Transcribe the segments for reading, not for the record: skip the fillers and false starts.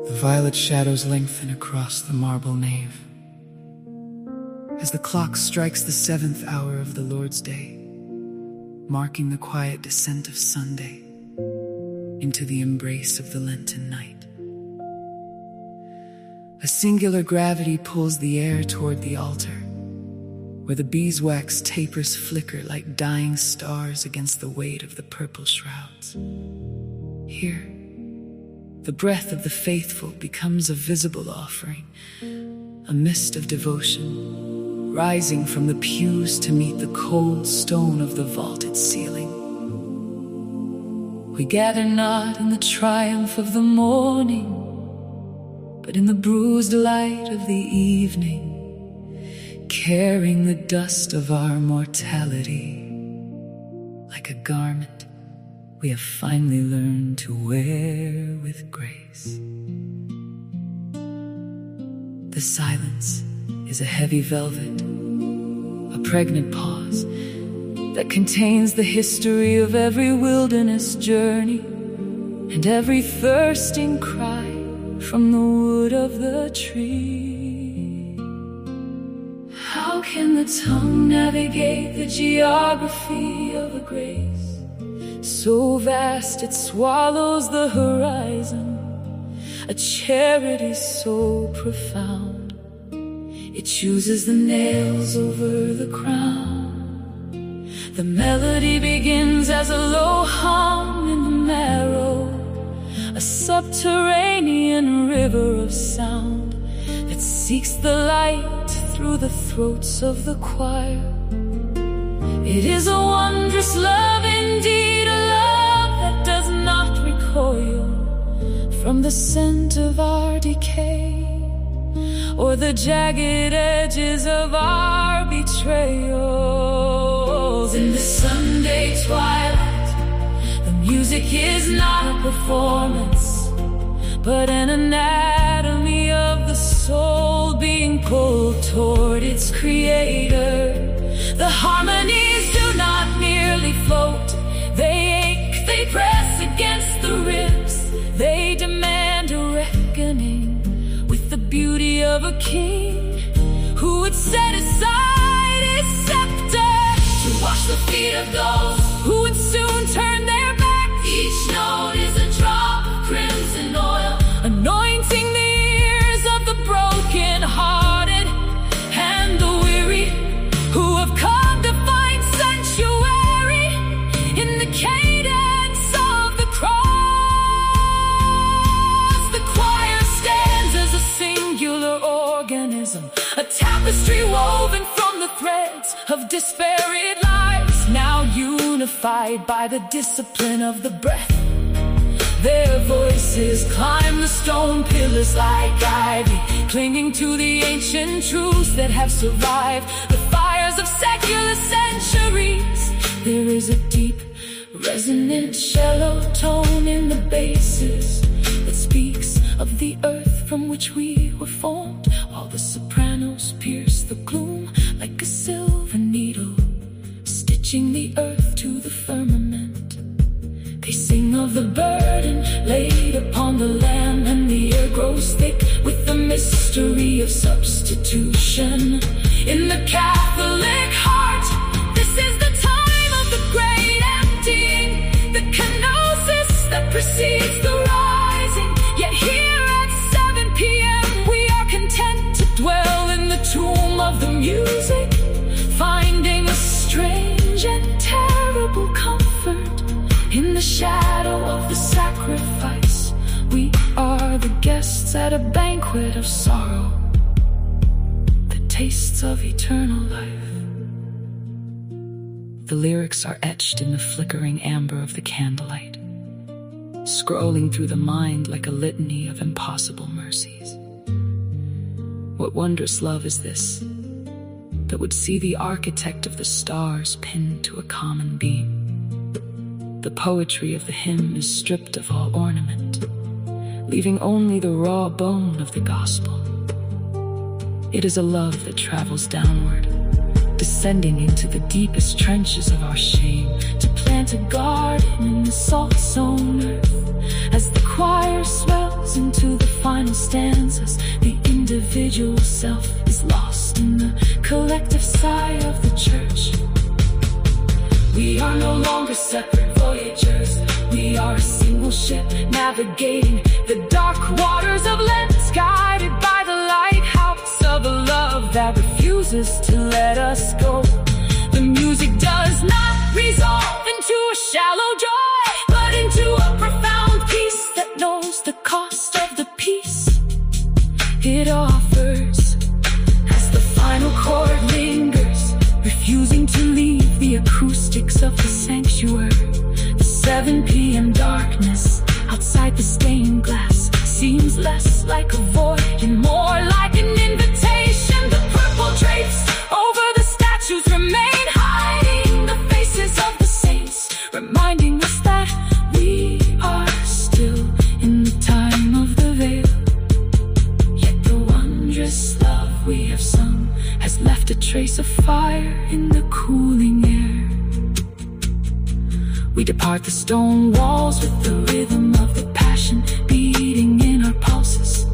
The violet shadows lengthen across the marble nave as the clock strikes the 7th hour of the Lord's Day, marking the quiet descent of Sunday into the embrace of the Lenten night. A singular gravity pulls the air toward the altar, where the beeswax tapers flicker like dying stars against the weight of the purple shrouds. Here, the breath of the faithful becomes a visible offering, a mist of devotion, rising from the pews to meet the cold stone of the vaulted ceiling. We gather not in the triumph of the morning, but in the bruised light of the evening, carrying the dust of our mortality like a garment we have finally learned to wear with grace. The silence is a heavy velvet, a pregnant pause that contains the history of every wilderness journey and every thirsting cry from the wood of the tree. How can the tongue navigate the geography of a grace so vast it swallows the horizon, a charity so profound it chooses the nails over the crown? The melody begins as a low hum in the marrow, a subterranean river of sound that seeks the light through the throats of the choir. It is a wondrous love indeed, a love that does not recoil from the scent of our decay or the jagged edges of our betrayals. In the Sunday twilight, the music is not a performance, but an anatomy of the soul being pulled toward its creator. The harmonies do not merely float, they ache, they press against the ribs. They demand a reckoning with the beauty of a king who would set aside his scepter to wash the feet of those who would soon turn their backs. Each note is a drop of crimson oil, anointing the ears of the broken-hearted and the weary who have come to find sanctuary in the cadence of the cross. The choir stands as a singular organism, a tapestry woven from the threads of disparate lives, now unified by the discipline of the breath. Their voices climb the stone pillars like ivy, clinging to the ancient truths that have survived the fires of secular centuries. There is a deep, resonant, shallow tone in the basses that speaks of the earth from which we were formed, while the sopranos pierce the gloom like a silver needle, stitching the earth to the firmament. They sing of the burden laid upon the Lamb, and the air grows thick with the mystery of substitution. In the Catholic heart, this is the time of the great emptying, the kenosis that precedes the rising. Yet here at 7 p.m. we are content to dwell in the tomb of the music, finding a strange and terrible comfort in the shadow of the sacrifice. We are the guests at a banquet of sorrow that tastes of eternal life. The lyrics are etched in the flickering amber of the candlelight, scrolling through the mind like a litany of impossible mercies. What wondrous love is this that would see the architect of the stars pinned to a common beam? The poetry of the hymn is stripped of all ornament, leaving only the raw bone of the gospel. It is a love that travels downward, descending into the deepest trenches of our shame, to plant a garden in the salt-sown earth as the choir swells into the final stanzas. The individual self is lost in the collective sigh of the church. We are no longer separate voyagers. We are a single ship navigating the dark waters of Lent, guided by the lighthouse of a love that refuses to let us go. The music does not resolve into a shallow joy, but into a profound peace that knows the cost of the peace it offers. As the final chord lingers, refusing to leave the acoustics of the sanctuary, the 7 p.m. darkness outside the stained glass seems less like a void and more like an invitation. The purple drapes over the statues remain, hiding the faces of the saints, reminding us that we are still in the time of the veil. Yet the wondrous love we have sung has left a trace of fire in the cooling air. We depart the stone walls with the rhythm of the passion beating in our pulses,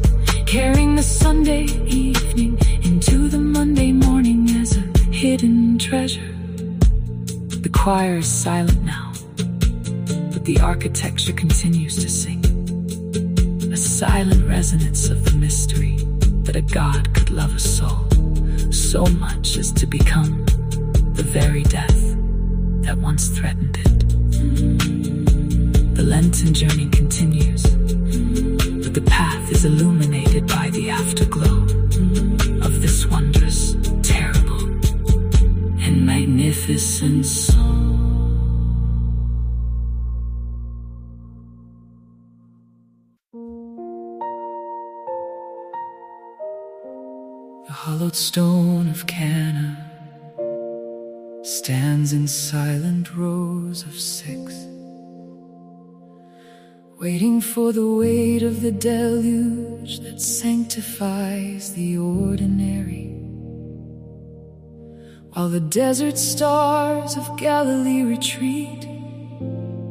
carrying the Sunday evening into the Monday morning as a hidden treasure. The choir is silent now, but the architecture continues to sing, a silent resonance of the mystery that a God could love a soul so much as to become the very death that once threatened it. The Lenten journey continues, but the path is illuminated by the afterglow of this wondrous, terrible, and magnificent song. The hollowed stone of Cana stands in silent rows of 6, waiting for the weight of the deluge that sanctifies the ordinary, while the desert stars of Galilee retreat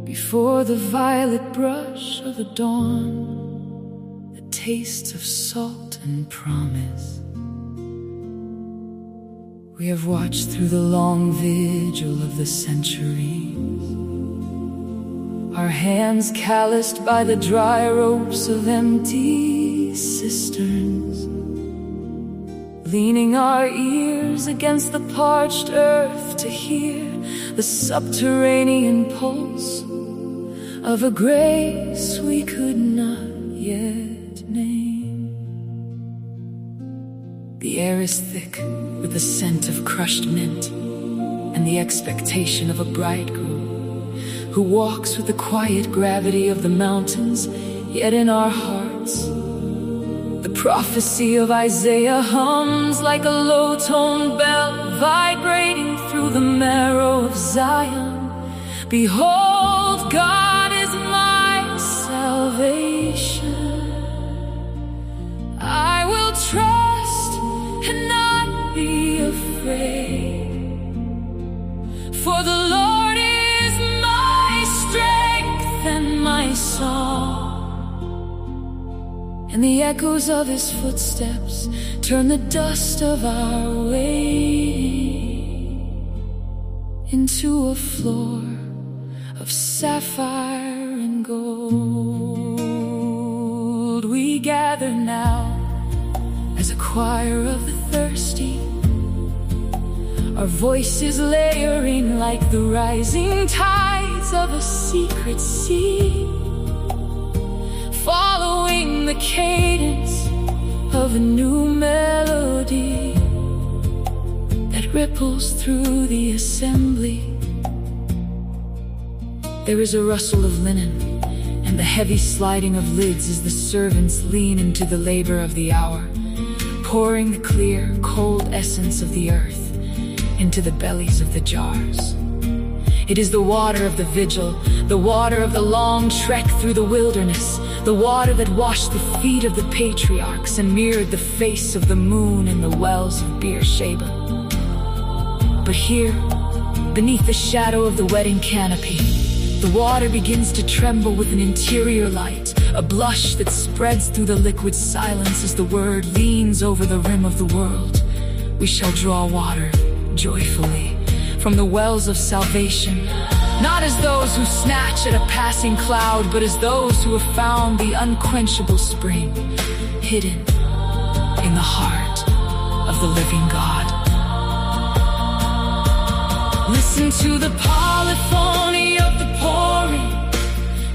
before the violet brush of the dawn that tastes of salt and promise. We have watched through the long vigil of the centuries, our hands calloused by the dry ropes of empty cisterns, leaning our ears against the parched earth to hear the subterranean pulse of a grace we could not yet name. The air is thick with the scent of crushed mint and the expectation of a bridegroom who walks with the quiet gravity of the mountains, yet in our hearts the prophecy of Isaiah hums like a low-toned bell vibrating through the marrow of Zion. Behold, God is my salvation. I will trust and not be afraid, for the Lord is my strength and my song, and the echoes of his footsteps turn the dust of our way into a floor of sapphire and gold. We gather now as a choir of the thirsty, our voices layering like the rising tides of a secret sea, following the cadence of a new melody that ripples through the assembly. There is a rustle of linen and the heavy sliding of lids as the servants lean into the labor of the hour, pouring the clear, cold essence of the earth into the bellies of the jars. It is the water of the vigil, the water of the long trek through the wilderness, the water that washed the feet of the patriarchs and mirrored the face of the moon in the wells of Beersheba. But here, beneath the shadow of the wedding canopy, the water begins to tremble with an interior light, a blush that spreads through the liquid silence as the word leans over the rim of the world. We shall draw water joyfully from the wells of salvation, not as those who snatch at a passing cloud, but as those who have found the unquenchable spring hidden in the heart of the living God. Listen to the polyphony of the pouring,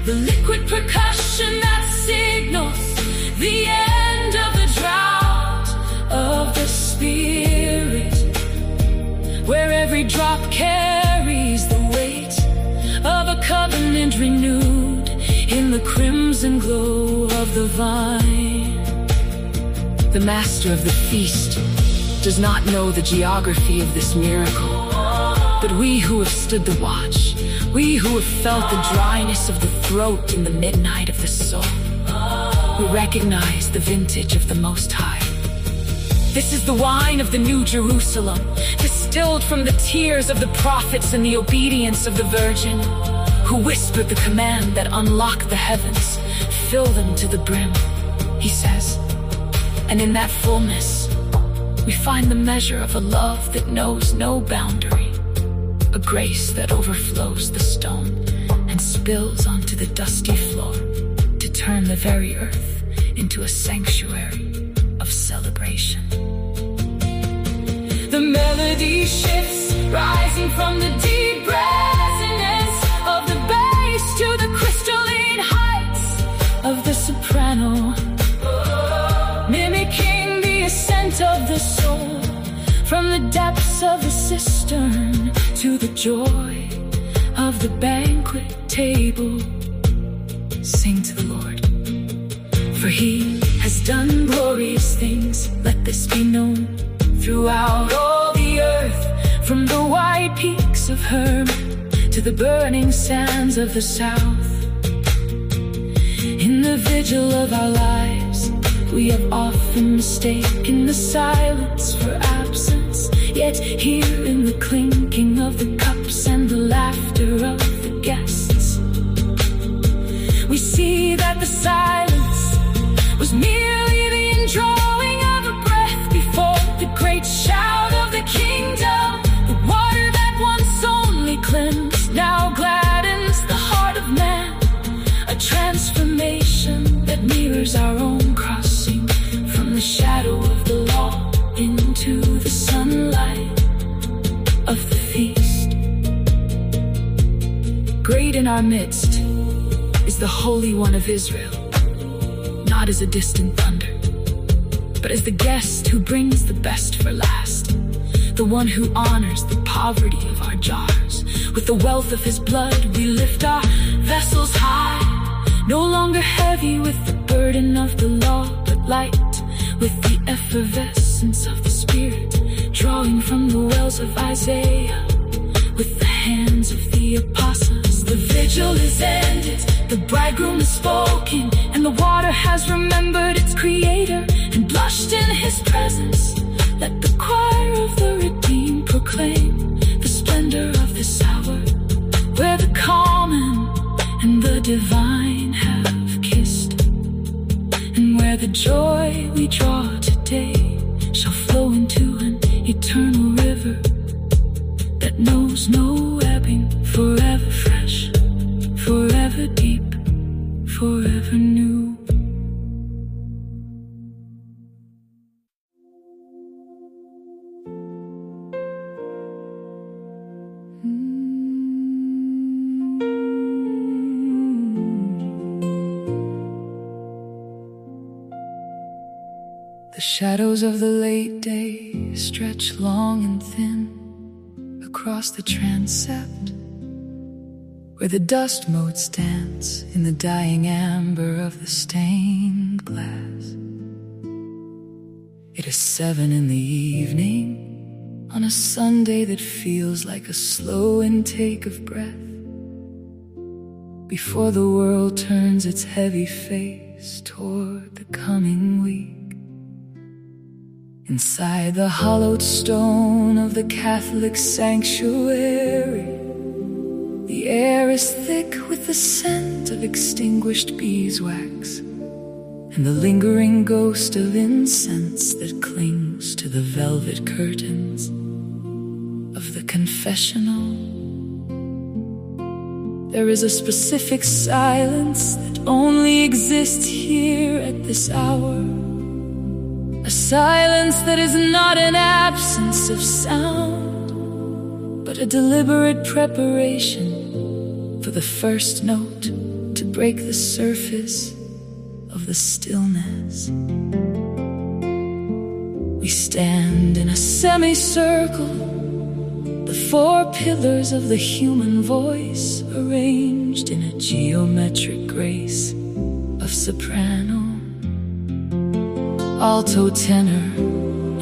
the liquid percussion that signals the end of the drought of the Spirit, where every drop carries the weight of a covenant renewed in the crimson glow of the vine. The master of the feast does not know the geography of this miracle, but we who have stood the watch, we who have felt the dryness of the throat in the midnight of the soul, we recognize the vintage of the Most High. This is the wine of the New Jerusalem, distilled from the tears of the prophets and the obedience of the Virgin, who whispered the command that unlocked the heavens, fill them to the brim, he says. And in that fullness, we find the measure of a love that knows no boundary, a grace that overflows the stone and spills onto the dusty floor to turn the very earth into a sanctuary of celebration. The melody shifts, rising from the deep resonance of the bass to the crystalline heights of the soprano, mimicking the ascent of the soul from the depths of the cistern to the joy of the banquet table. Sing to the Lord, for he has done glorious things. Let this be known throughout all the earth, from the white peaks of Hermon to the burning sands of the south. In the vigil of our lives, we have often mistaken the silence for absence, yet here in the clinking of the cups and the laughter of the guests, we see that the silence was merely the indrawing of a breath before the great shout of the kingdom. The water that once only cleansed now gladdens the heart of man, a transformation that mirrors our own crossing from the shadow of the law into the sunlight of the feast. Great in our midst is the Holy One of Israel, not as a distant thunder, but as the guest who brings the best for last, the one who honors the poverty of our jars. With the wealth of his blood we lift our vessels high, no longer heavy with the burden of the law, but light with the effervescence of the Spirit, drawing from the wells of Isaiah with the hands of the apostles. The vigil is ended, the bridegroom has spoken, and the water has remembered its creator and blushed in his presence. Let the choir of the redeemed proclaim the splendor of this hour, where the common and the divine have kissed, and where the joy we draw today shall flow into an eternal river that knows no ebbing, forever fresh, forever deep, forever new. The shadows of the late day stretch long and thin across the transept, where the dust motes dance in the dying amber of the stained glass. It is 7 in the evening on a Sunday that feels like a slow intake of breath, before the world turns its heavy face toward the coming week. Inside the hollowed stone of the Catholic sanctuary, the air is thick with the scent of extinguished beeswax, and the lingering ghost of incense that clings to the velvet curtains of the confessional. There is a specific silence that only exists here at this hour, a silence that is not an absence of sound, but a deliberate preparation for the first note to break the surface of the stillness. We stand in a semicircle, the four pillars of the human voice arranged in a geometric grace of soprano, alto, tenor,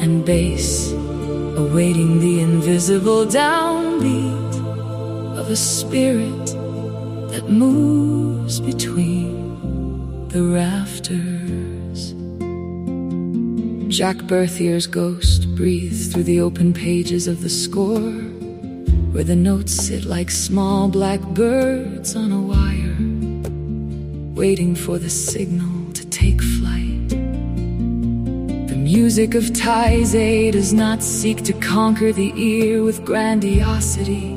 and bass, awaiting the invisible downbeat of a spirit that moves between the rafters. Jack Berthier's ghost breathes through the open pages of the score, where the notes sit like small black birds on a wire, waiting for the signal to take flight. The music of Taizé does not seek to conquer the ear with grandiosity,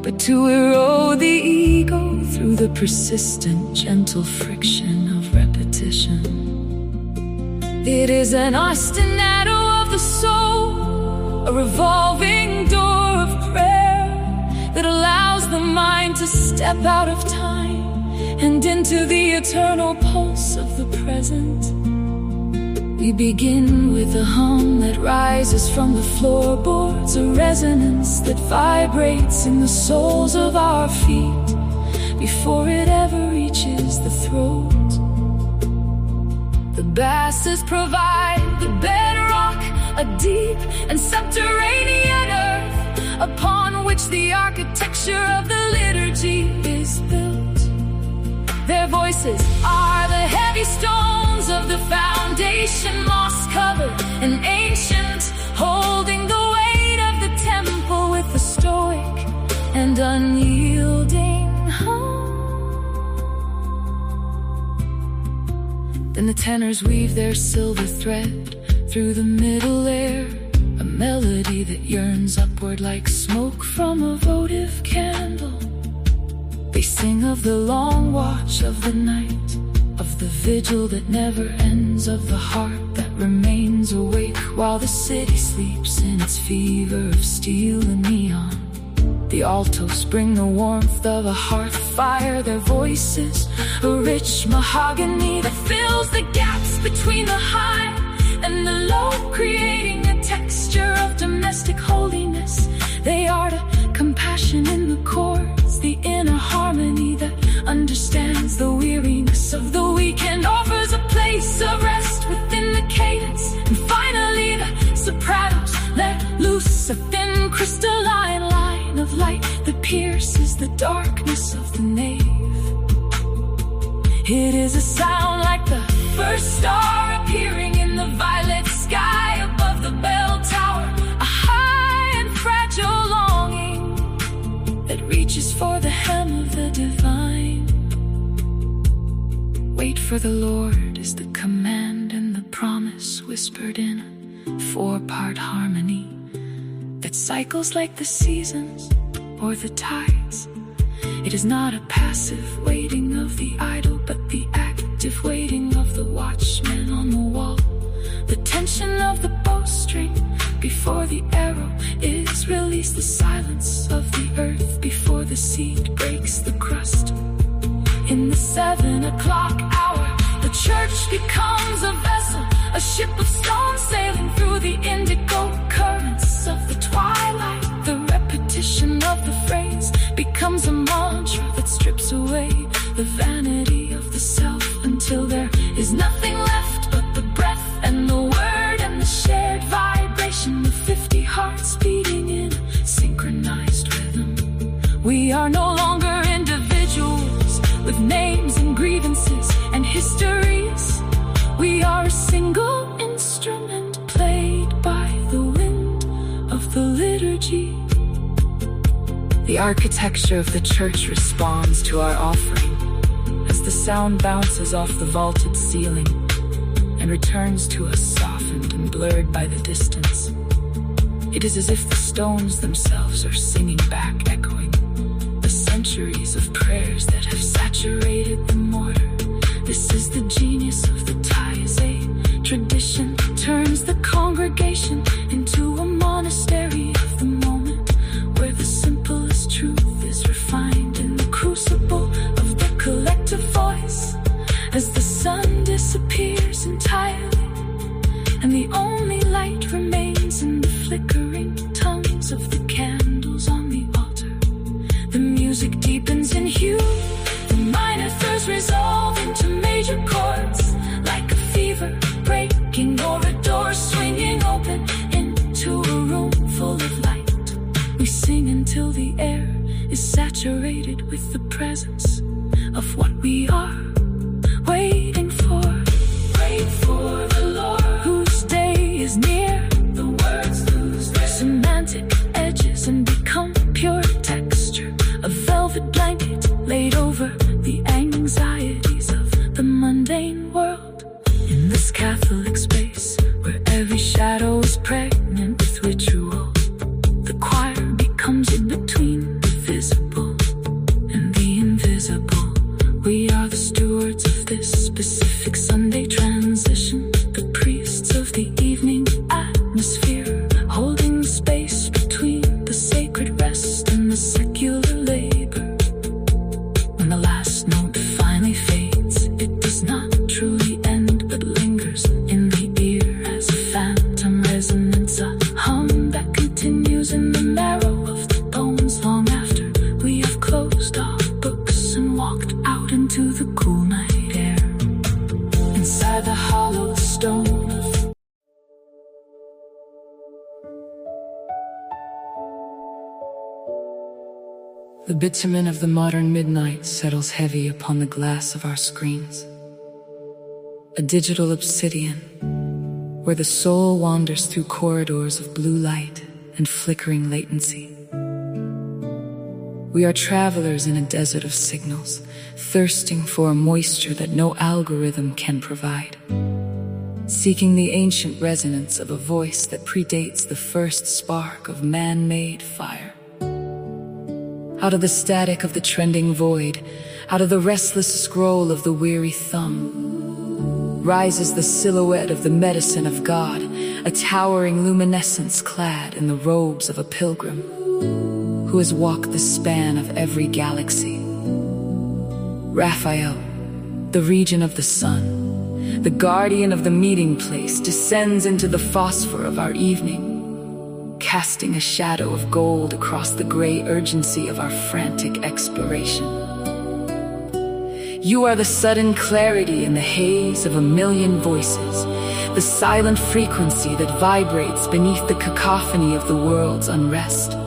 but to erode the ego through the persistent, gentle friction of repetition. It is an ostinato of the soul, a revolving door of prayer that allows the mind to step out of time and into the eternal pulse of the present. We begin with a hum that rises from the floorboards, a resonance that vibrates in the soles of our feet before it ever reaches the throat. The basses provide the bedrock, a deep and subterranean earth upon which the architecture of the liturgy is built. Their voices are the heavy stones of the foundation, moss-covered and ancient, holding the weight of the temple with a stoic and unyielding hum. Then the tenors weave their silver thread through the middle air, a melody that yearns upward like smoke from a votive candle. They sing of the long watch of the night, of the vigil that never ends, of the heart that remains awake while the city sleeps in its fever of steel and neon. The altos bring the warmth of a hearth fire, their voices a rich mahogany that fills the gaps between the high and the low, creating a texture of domestic holiness. They are the compassion in the chords, the inner harmony that understands the weariness of the weekend, offers a place of rest within the cadence. And finally the sopranos let loose a thin crystalline line of light that pierces the darkness of the nave. It is a sound like the first star appearing in the violet sky above the bell tower, a high and fragile longing that reaches for the hem of the divine. Wait for the Lord is the command and the promise whispered in a four-part harmony that cycles like the seasons or the tides. It is not a passive waiting of the idle, but the active waiting of the watchman on the wall. The tension of the bowstring before the arrow is released, the silence of the earth before the seed breaks the crust. In the 7 o'clock hour, the church becomes a vessel, a ship of stone sailing through the indigo currents of the twilight. The repetition of the phrase becomes a mantra that strips away the vanity of the self until there is nothing left but the breath and the word and the shared vibration of 50 hearts beating in synchronized rhythm. We are no longer individuals with names and grievances and histories. We are a single instrument played by the wind of the liturgy. The architecture of the church responds to our offering, sound bounces off the vaulted ceiling and returns to us softened and blurred by the distance. It is as if the stones themselves are singing back, echoing the centuries of prayers that have saturated the mortar. This is the genius of the Taizé. Tradition turns the congregation into a monastery of the moment, where the simplest truth is refined in the crucible of the collective voice. As the sun disappears entirely, and the only light remains in the flickering tongues of the candles on the altar, the music deepens in hue. The minor thirds resolve into major chords, like a fever breaking or a door swinging open into a room full of light. We sing until the air is saturated with the presence of what we are waiting for. Wait for the Lord, whose day is near. The words lose their semantic edges and become pure texture, a velvet blanket laid over the anxieties of the mundane world. In this Catholic space, where every shadow is pregnant with ritual, the choir becomes in between the visible and the invisible. We are the stewards of this specific Sunday transition, the priests of the evening atmosphere, holding space between the sacred rest and the secular labor. When the last note finally fades, it does not truly end, but lingers in the ear as a phantom resonance, a hum that continues in the marrow of the bones long after we have closed our books and walked out into the cool night air. Inside the hollow stone of the bitumen of the modern midnight settles heavy upon the glass of our screens, a digital obsidian where the soul wanders through corridors of blue light and flickering latency. We are travelers in a desert of signals, thirsting for a moisture that no algorithm can provide, seeking the ancient resonance of a voice that predates the first spark of man-made fire. Out of the static of the trending void, out of the restless scroll of the weary thumb, rises the silhouette of the medicine of God, a towering luminescence clad in the robes of a pilgrim who has walked the span of every galaxy. Raphael, the region of the sun, the guardian of the meeting place, descends into the phosphor of our evening, casting a shadow of gold across the gray urgency of our frantic exploration. You are the sudden clarity in the haze of a million voices, the silent frequency that vibrates beneath the cacophony of the world's unrest,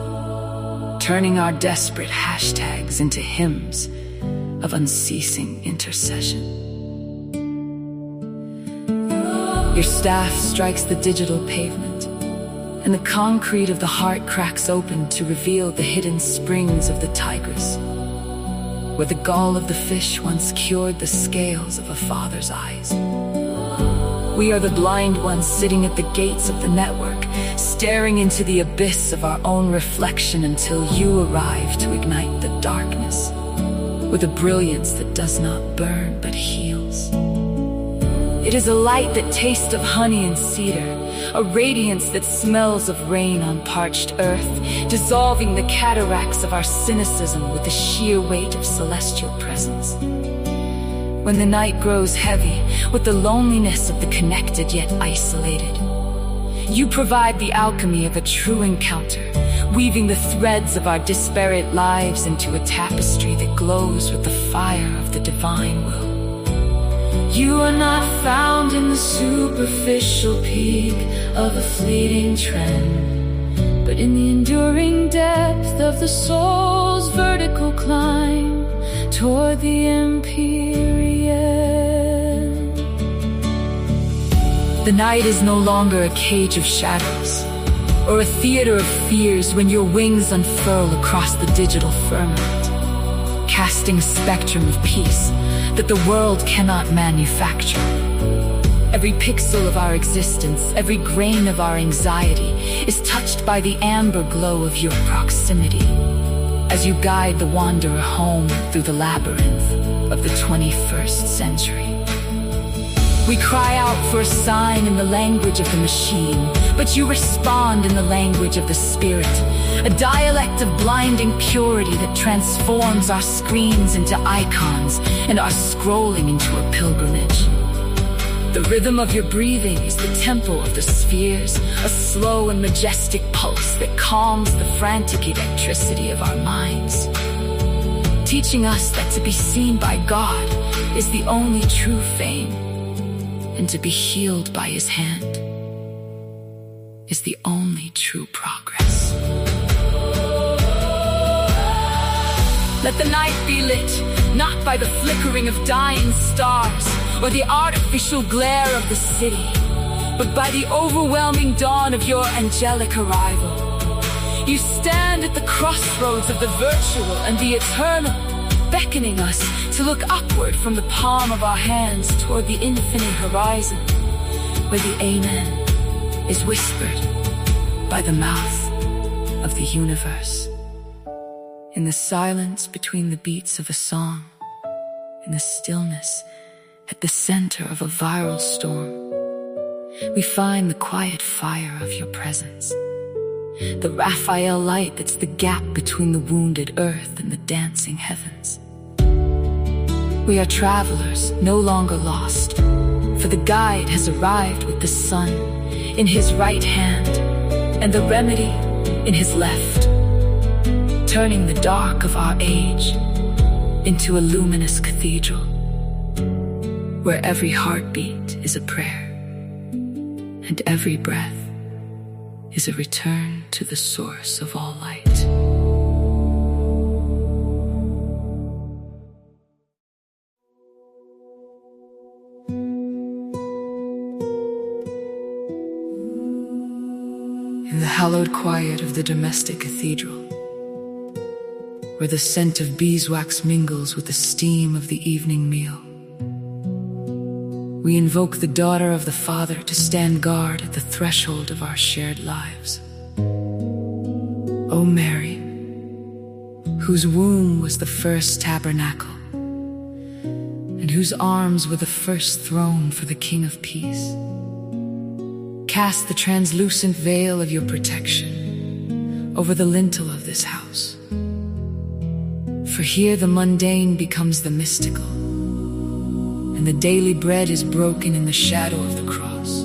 turning our desperate hashtags into hymns of unceasing intercession. Your staff strikes the digital pavement, and the concrete of the heart cracks open to reveal the hidden springs of the Tigris, where the gall of the fish once cured the scales of a father's eyes. We are the blind ones sitting at the gates of the network, staring into the abyss of our own reflection until you arrive to ignite the darkness with a brilliance that does not burn but heals. It is a light that tastes of honey and cedar, a radiance that smells of rain on parched earth, dissolving the cataracts of our cynicism with the sheer weight of celestial presence. When the night grows heavy with the loneliness of the connected yet isolated, you provide the alchemy of a true encounter, weaving the threads of our disparate lives into a tapestry that glows with the fire of the divine will. You are not found in the superficial peak of a fleeting trend, but in the enduring depth of the soul's vertical climb toward the Empyrean. The night is no longer a cage of shadows or a theater of fears when your wings unfurl across the digital firmament, casting a spectrum of peace that the world cannot manufacture. Every pixel of our existence, every grain of our anxiety is touched by the amber glow of your proximity as you guide the wanderer home through the labyrinth of the 21st century. We cry out for a sign in the language of the machine, but you respond in the language of the spirit, a dialect of blinding purity that transforms our screens into icons and our scrolling into a pilgrimage. The rhythm of your breathing is the tempo of the spheres, a slow and majestic pulse that calms the frantic electricity of our minds, teaching us that to be seen by God is the only true fame, and to be healed by His hand is the only true progress. Let the night be lit, not by the flickering of dying stars or the artificial glare of the city, but by the overwhelming dawn of your angelic arrival. You stand at the crossroads of the virtual and the eternal, beckoning us to look upward from the palm of our hands toward the infinite horizon, where the Amen is whispered by the mouth of the universe. In the silence between the beats of a song, in the stillness at the center of a viral storm, we find the quiet fire of your presence, the Raphael light that's the gap between the wounded earth and the dancing heavens. We are travelers, no longer lost, for the guide has arrived with the sun in his right hand and the remedy in his left, turning the dark of our age into a luminous cathedral, where every heartbeat is a prayer and every breath is a return to the source of all light. In the hallowed quiet of the domestic cathedral, where the scent of beeswax mingles with the steam of the evening meal, we invoke the daughter of the Father to stand guard at the threshold of our shared lives. O Mary, whose womb was the first tabernacle, and whose arms were the first throne for the King of Peace, cast the translucent veil of your protection over the lintel of this house. For here the mundane becomes the mystical, and the daily bread is broken in the shadow of the cross.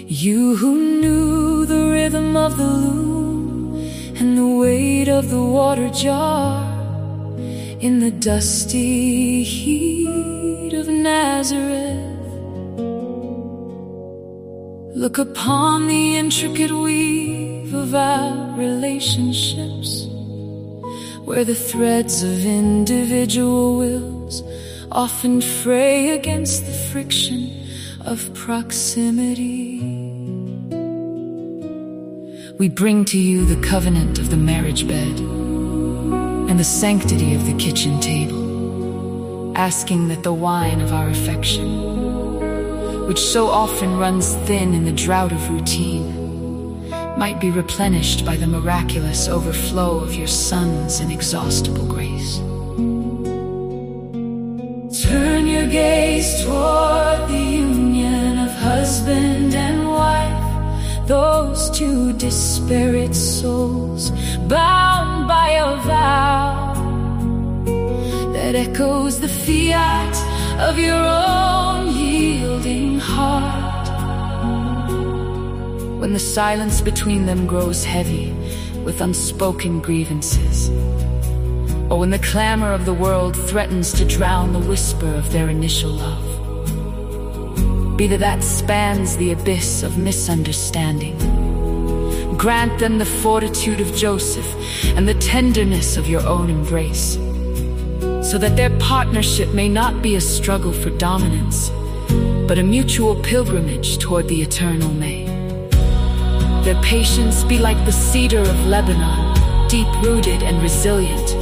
You who knew the rhythm of the loom and the weight of the water jar, in the dusty heat of Nazareth, look upon the intricate weave of our relationships, where the threads of individual wills often fray against the friction of proximity. We bring to you the covenant of the marriage bed and the sanctity of the kitchen table, asking that the wine of our affection, which so often runs thin in the drought of routine, might be replenished by the miraculous overflow of your Son's inexhaustible grace. Turn your gaze toward the union of husband and wife, those two disparate souls bound by a vow that echoes the fiat of your own yielding heart. When the silence between them grows heavy with unspoken grievances, or when the clamor of the world threatens to drown the whisper of their initial love, be that spans the abyss of misunderstanding, grant them the fortitude of Joseph and the tenderness of your own embrace, so that their partnership may not be a struggle for dominance, but a mutual pilgrimage toward the eternal May. Their patience be like the cedar of Lebanon, deep-rooted and resilient,